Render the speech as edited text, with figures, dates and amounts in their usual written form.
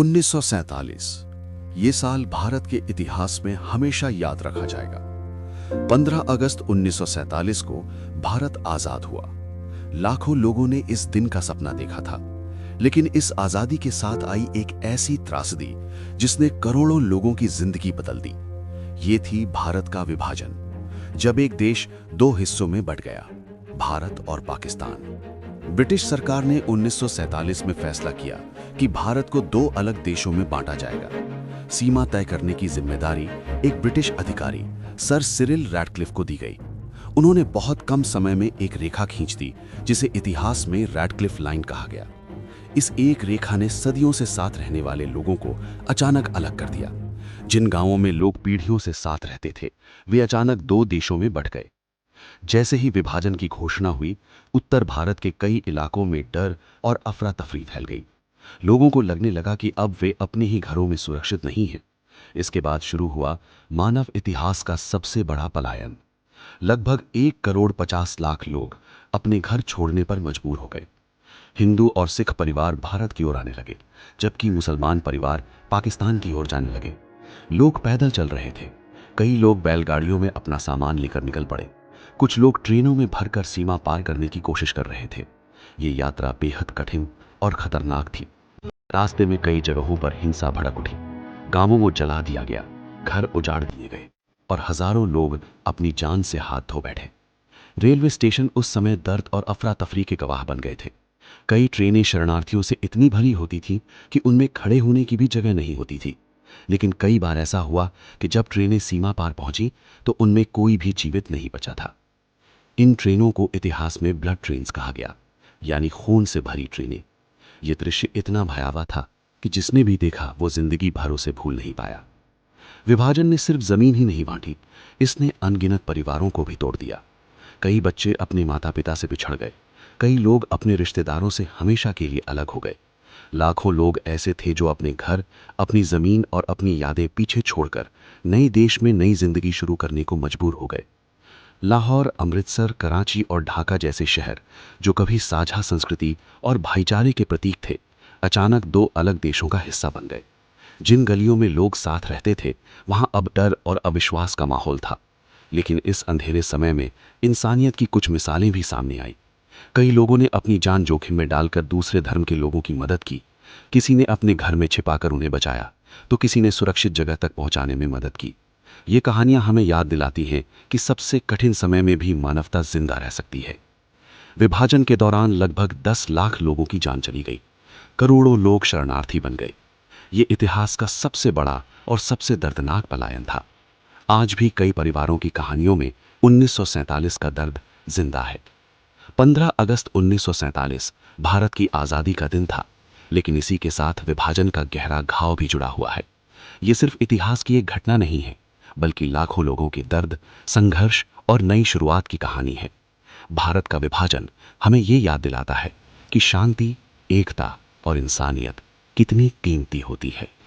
1947 ये साल भारत के इतिहास में हमेशा याद रखा जाएगा। 15 अगस्त 1947 को भारत आजाद हुआ। लाखों लोगों ने इस दिन का सपना देखा था, लेकिन इस आजादी के साथ आई एक ऐसी त्रासदी जिसने करोड़ों लोगों की जिंदगी बदल दी। ये थी भारत का विभाजन, जब एक देश दो हिस्सों में बंट गया, भारत और पाकिस्तान। ब्रिटिश सरकार ने 1947 में फैसला किया कि भारत को दो अलग देशों में बांटा जाएगा। सीमा तय करने की जिम्मेदारी एक ब्रिटिश अधिकारी सर सिरिल रैडक्लिफ को दी गई। उन्होंने बहुत कम समय में एक रेखा खींच दी, जिसे इतिहास में रैडक्लिफ लाइन कहा गया। इस एक रेखा ने सदियों से साथ रहने वाले लोगों को अचानक अलग कर दिया। जिन गांवों में लोग पीढ़ियों से साथ रहते थे, वे अचानक दो देशों में बंट गए। जैसे ही विभाजन की घोषणा हुई, उत्तर भारत के कई इलाकों में डर और अफरा तफरी फैल गई। लोगों को लगने लगा कि अब वे अपने ही घरों में सुरक्षित नहीं हैं। इसके बाद शुरू हुआ मानव इतिहास का सबसे बड़ा पलायन। लगभग 1,50,00,000 लोग अपने घर छोड़ने पर मजबूर हो गए। हिंदू और सिख परिवार भारत की ओर आने लगे, जबकि मुसलमान परिवार पाकिस्तान की ओर जाने लगे। लोग पैदल चल रहे थे, कई लोग बैलगाड़ियों में अपना सामान लेकर निकल पड़े, कुछ लोग ट्रेनों में भरकर सीमा पार करने की कोशिश कर रहे थे। ये यात्रा बेहद कठिन और खतरनाक थी। रास्ते में कई जगहों पर हिंसा भड़क उठी, गांवों को जला दिया गया, घर उजाड़ दिए गए और हजारों लोग अपनी जान से हाथ धो बैठे। रेलवे स्टेशन उस समय दर्द और अफरा तफरी के गवाह बन गए थे। कई ट्रेनें शरणार्थियों से इतनी भरी होती थी कि उनमें खड़े होने की भी जगह नहीं होती थी। लेकिन कई बार ऐसा हुआ कि जब ट्रेनें सीमा पार पहुंची तो उनमें कोई भी जीवित नहीं बचा था। इन ट्रेनों को इतिहास में ब्लड ट्रेन्स कहा गया, यानी खून से भरी ट्रेनें। यह दृश्य इतना भयावह था कि जिसने भी देखा वो जिंदगी भर उसे भूल नहीं पाया। विभाजन ने सिर्फ जमीन ही नहीं बांटी, इसने अनगिनत परिवारों को भी तोड़ दिया। कई बच्चे अपने माता पिता से बिछड़ गए, कई लोग अपने रिश्तेदारों से हमेशा के लिए अलग हो गए। लाखों लोग ऐसे थे जो अपने घर, अपनी जमीन और अपनी यादें पीछे छोड़कर नए देश में नई जिंदगी शुरू करने को मजबूर हो गए। लाहौर, अमृतसर, कराची और ढाका जैसे शहर, जो कभी साझा संस्कृति और भाईचारे के प्रतीक थे, अचानक दो अलग देशों का हिस्सा बन गए। जिन गलियों में लोग साथ रहते थे, वहां अब डर और अविश्वास का माहौल था। लेकिन इस अंधेरे समय में इंसानियत की कुछ मिसालें भी सामने आई। कई लोगों ने अपनी जान जोखिम में डालकर दूसरे धर्म के लोगों की मदद की। किसी ने अपने घर में छिपाकर उन्हें बचाया, तो किसी ने सुरक्षित जगह तक पहुंचाने में मदद की। ये कहानियां हमें याद दिलाती हैं कि सबसे कठिन समय में भी मानवता जिंदा रह सकती है। विभाजन के दौरान लगभग 10 लाख लोगों की जान चली गई, करोड़ों लोग शरणार्थी बन गए। ये इतिहास का सबसे बड़ा और सबसे दर्दनाक पलायन था। आज भी कई परिवारों की कहानियों में 1947 का दर्द जिंदा है। 15 अगस्त 1947 भारत की आज़ादी का दिन था, लेकिन इसी के साथ विभाजन का गहरा घाव भी जुड़ा हुआ है। ये सिर्फ इतिहास की एक घटना नहीं है, बल्कि लाखों लोगों के दर्द, संघर्ष और नई शुरुआत की कहानी है। भारत का विभाजन हमें ये याद दिलाता है कि शांति, एकता और इंसानियत कितनी कीमती होती है।